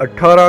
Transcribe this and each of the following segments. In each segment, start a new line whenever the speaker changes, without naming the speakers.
18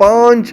5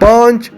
5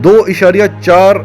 2.4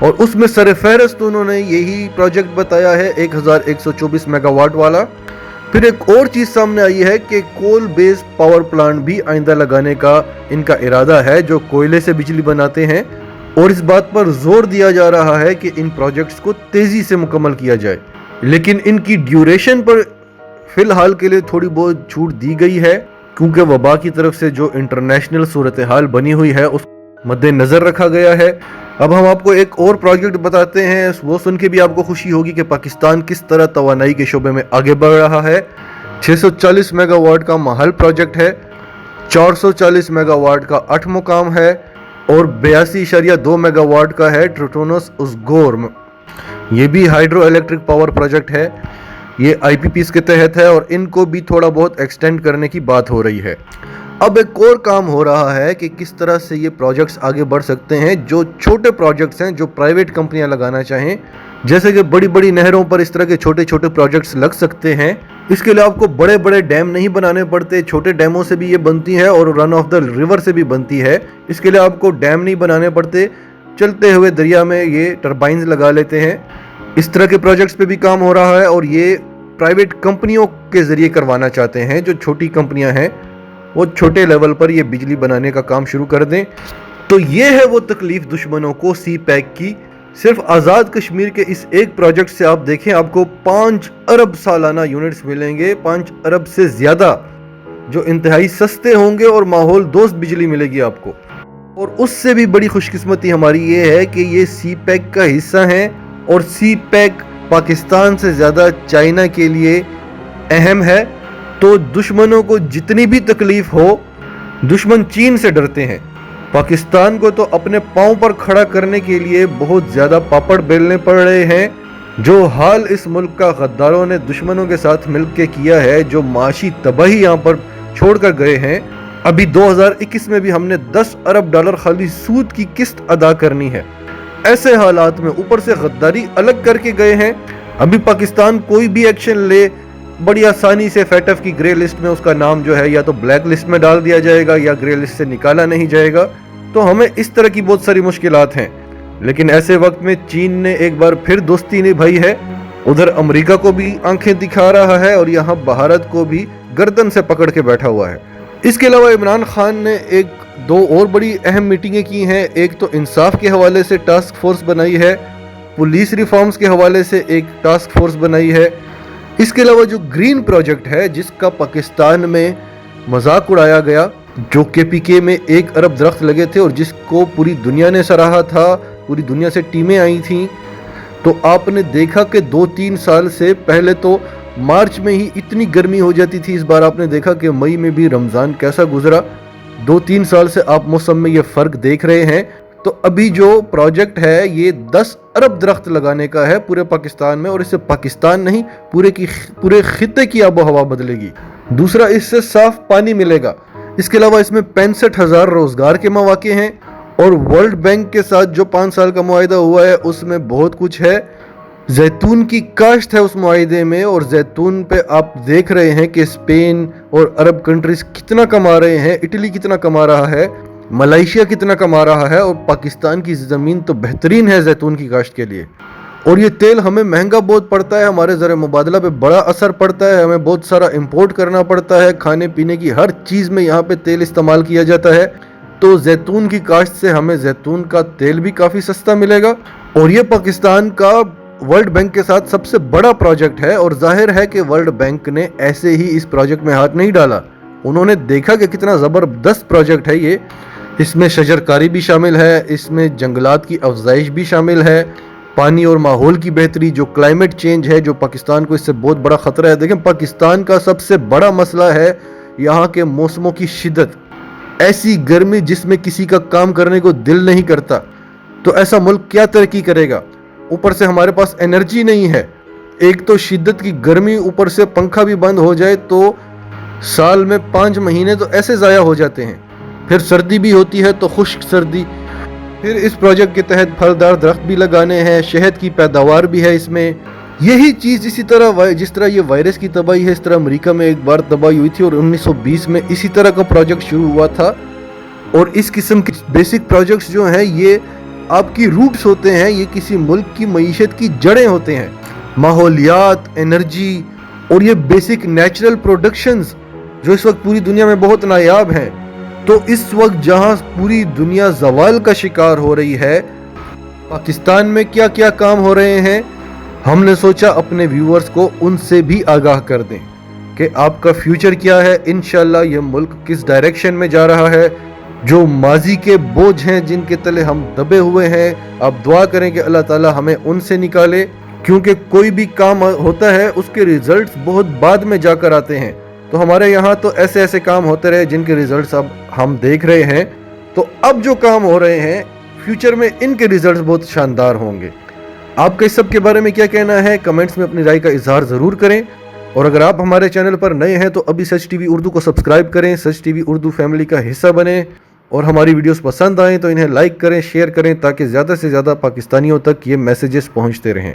اور اس میں سر فہرست انہوں نے یہی پروجیکٹ بتایا ہے 1124 میگا واٹ والا۔ پھر ایک اور چیز سامنے آئی ہے کہ کول بیس پاور پلانٹ بھی آئندہ لگانے کا ان کا ارادہ ہے جو کوئلے سے بجلی بناتے ہیں، اور اس بات پر زور دیا جا رہا ہے کہ ان پروجیکٹس کو تیزی سے مکمل کیا جائے، لیکن ان کی ڈیوریشن پر فی الحال کے لیے تھوڑی بہت چھوٹ دی گئی ہے، کیونکہ وبا کی طرف سے جو انٹرنیشنل صورتحال بنی ہوئی ہے اس مد نظر رکھا گیا ہے۔ اب ہم آپ کو ایک اور پروجیکٹ بتاتے ہیں، وہ سن کے بھی آپ کو خوشی ہوگی کہ پاکستان کس طرح توانائی کے شعبے میں آگے بڑھ رہا ہے۔ 640 میگا واٹ کا ماحل پروجیکٹ ہے، 440 میگا واٹ کا 8 مقام ہے، اور 82.2 میگا واٹ کا ہے ٹروٹونس ازگور۔ یہ بھی ہائیڈرو الیکٹرک پاور پروجیکٹ ہے، یہ آئی پی پیز کے تحت ہے، اور ان کو بھی تھوڑا بہت ایکسٹینڈ کرنے کی بات ہو رہی ہے۔ اب ایک اور کام ہو رہا ہے کہ کس طرح سے یہ پروجیکٹس آگے بڑھ سکتے ہیں، جو چھوٹے پروجیکٹس ہیں جو پرائیویٹ کمپنیاں لگانا چاہیں، جیسے کہ بڑی بڑی نہروں پر اس طرح کے چھوٹے چھوٹے پروجیکٹس لگ سکتے ہیں۔ اس کے لیے آپ کو بڑے بڑے ڈیم نہیں بنانے پڑتے، چھوٹے ڈیموں سے بھی یہ بنتی ہے اور رن آف دا ریور سے بھی بنتی ہے۔ اس کے لیے آپ کو ڈیم نہیں بنانے پڑتے، چلتے ہوئے دریا میں یہ ٹربائنز لگا لیتے ہیں۔ اس طرح کے پروجیکٹس پہ بھی کام ہو رہا ہے، اور یہ پرائیویٹ کمپنیوں کے ذریعے کروانا چاہتے ہیں۔ جو چھوٹی کمپنیاں ہیں وہ چھوٹے لیول پر یہ بجلی بنانے کا کام شروع کر دیں۔ تو یہ ہے وہ تکلیف دشمنوں کو سی پیک کی۔ صرف آزاد کشمیر کے اس ایک پروجیکٹ سے آپ دیکھیں، آپ کو 5 ارب سالانہ یونٹس ملیں گے، 5 ارب سے زیادہ، جو انتہائی سستے ہوں گے، اور ماحول دوست بجلی ملے گی آپ کو۔ اور اس سے بھی بڑی خوش قسمتی ہماری یہ ہے کہ یہ سی پیک کا حصہ ہیں، اور سی پیک پاکستان سے زیادہ چائنا کے لیے اہم ہے۔ تو دشمنوں کو جتنی بھی تکلیف ہو، دشمن چین سے ڈرتے ہیں، پاکستان کو تو اپنے پاؤں پر کھڑا کرنے کے لیے بہت زیادہ پاپڑ بیلنے پڑ رہے ہیں۔ جو حال اس ملک کا غداروں نے دشمنوں کے ساتھ مل کے کیا ہے، جو معاشی تباہی یہاں پر چھوڑ کر گئے ہیں، ابھی 2021 میں بھی ہم نے 10 ارب ڈالر خالی سود کی قسط ادا کرنی ہے۔ ایسے حالات میں اوپر سے غداری الگ کر کے گئے ہیں۔ ابھی پاکستان کوئی بھی ایکشن لے، بڑی آسانی سے فیٹ ایف کی گرے لسٹ میں اس کا نام جو ہے یا تو بلیک لسٹ میں ڈال دیا جائے گا یا گرے لسٹ سے نکالا نہیں جائے گا۔ تو ہمیں اس طرح کی بہت ساری مشکلات ہیں، لیکن ایسے وقت میں چین نے ایک بار پھر دوستی نبھائی ہے، ادھر امریکہ کو بھی آنکھیں دکھا رہا ہے، اور یہاں بھارت کو بھی گردن سے پکڑ کے بیٹھا ہوا ہے۔ اس کے علاوہ عمران خان نے دو اور بڑی اہم میٹنگیں کی ہیں۔ ایک تو انصاف کے حوالے سے ٹاسک فورس بنائی ہے، پولیس ریفارمز کے حوالے سے ایک ٹاسک فورس بنائی ہے۔ اس کے علاوہ جو گرین پروجیکٹ ہے، جس کا پاکستان میں مذاق اڑایا گیا، جو کے پی کے میں 1 ارب درخت لگے تھے اور جس کو پوری دنیا نے سراہا تھا، پوری دنیا سے ٹیمیں آئی تھیں، تو آپ نے دیکھا کہ 2-3 سال سے پہلے تو مارچ میں ہی اتنی گرمی ہو جاتی تھی، اس بار آپ نے دیکھا کہ مئی میں بھی رمضان کیسا گزرا۔ 2-3 سال سے آپ موسم میں یہ فرق دیکھ رہے ہیں۔ تو ابھی جو پروجیکٹ ہے یہ 10 ارب درخت لگانے کا ہے پورے پاکستان میں، اور اس سے پاکستان نہیں پورے خطے کی آب و ہوا بدلے گی۔ دوسرا، اس سے صاف پانی ملے گا۔ اس کے علاوہ اس میں 65,000 روزگار کے مواقع ہیں، اور ورلڈ بینک کے ساتھ جو 5 سال کا معاہدہ ہوا ہے اس میں بہت کچھ ہے۔ زیتون کی کاشت ہے اس معاہدے میں، اور زیتون پہ آپ دیکھ رہے ہیں کہ اسپین اور عرب کنٹریز کتنا کما رہے ہیں، اٹلی کتنا کما رہا ہے، ملائیشیا کتنا کما رہا ہے، اور پاکستان کی زمین تو بہترین ہے زیتون کی کاشت کے لیے۔ اور یہ تیل ہمیں مہنگا بہت پڑتا ہے، ہمارے زر مبادلہ پہ بڑا اثر پڑتا ہے، ہمیں بہت سارا امپورٹ کرنا پڑتا ہے، کھانے پینے کی ہر چیز میں یہاں پہ تیل استعمال کیا جاتا ہے۔ تو زیتون کی کاشت سے ہمیں زیتون کا تیل بھی کافی سستا ملے گا، اور یہ پاکستان کا ورلڈ بینک کے ساتھ سب سے بڑا پروجیکٹ ہے۔ اور ظاہر ہے کہ ورلڈ بینک نے ایسے ہی اس پروجیکٹ میں ہاتھ نہیں ڈالا، انہوں نے دیکھا کہ کتنا زبردست پروجیکٹ ہے یہ، اس میں شجرکاری بھی شامل ہے، اس میں جنگلات کی افزائش بھی شامل ہے، پانی اور ماحول کی بہتری، جو کلائمیٹ چینج ہے جو پاکستان کو اس سے بہت بڑا خطرہ ہے۔ دیکھیں، پاکستان کا سب سے بڑا مسئلہ ہے یہاں کے موسموں کی شدت، ایسی گرمی جس میں کسی کا کام کرنے کو دل نہیں کرتا۔ تو ایسا ملک کیا ترقی کرے گا؟ اوپر سے ہمارے پاس انرجی نہیں ہے، ایک تو شدت کی گرمی، اوپر سے پنکھا بھی بند ہو جائے تو سال میں 5 مہینے تو ایسے ضائع ہو جاتے ہیں۔ پھر سردی بھی ہوتی ہے تو خشک سردی۔ پھر اس پروجیکٹ کے تحت پھلدار درخت بھی لگانے ہیں، شہد کی پیداوار بھی ہے اس میں۔ یہی چیز اسی طرح جس طرح یہ وائرس کی تباہی ہے، اس طرح امریکہ میں ایک بار تباہی ہوئی تھی، اور 1920 میں اسی طرح کا پروجیکٹ شروع ہوا تھا۔ اور اس قسم کے بیسک پروجیکٹس جو ہیں یہ آپ کی روٹس ہوتے ہیں, یہ کسی ملک کی معیشت کی جڑیں ہوتے ہیں. ماحولیات, انرجی اور یہ بیسک نیچرل پروڈکشنز جو اس وقت پوری دنیا میں بہت نایاب ہیں. تو اس وقت جہاں پوری دنیا زوال کا شکار ہو رہی ہے, پاکستان میں کیا کیا کام ہو رہے ہیں, ہم نے سوچا اپنے ویورز کو ان سے بھی آگاہ کر دیں کہ آپ کا فیوچر کیا ہے. انشاءاللہ یہ ملک کس ڈائریکشن میں جا رہا ہے. جو ماضی کے بوجھ ہیں جن کے تلے ہم دبے ہوئے ہیں, آپ دعا کریں کہ اللہ تعالی ہمیں ان سے نکالے, کیونکہ کوئی بھی کام ہوتا ہے اس کے ریزلٹس بہت بعد میں جا کر آتے ہیں. تو ہمارے یہاں تو ایسے ایسے کام ہوتے رہے جن کے ریزلٹس اب ہم دیکھ رہے ہیں. تو اب جو کام ہو رہے ہیں فیوچر میں ان کے ریزلٹس بہت شاندار ہوں گے. آپ کا اس سب کے بارے میں کیا کہنا ہے, کمنٹس میں اپنی رائے کا اظہار ضرور کریں. اور اگر آپ ہمارے چینل پر نئے ہیں تو ابھی سچ ٹی وی اردو کو سبسکرائب کریں, سچ ٹی وی اردو فیملی کا حصہ بنیں, اور ہماری ویڈیوز پسند آئیں تو انہیں لائک کریں, شیئر کریں, تاکہ زیادہ سے زیادہ پاکستانیوں تک یہ میسیجز پہنچتے رہیں.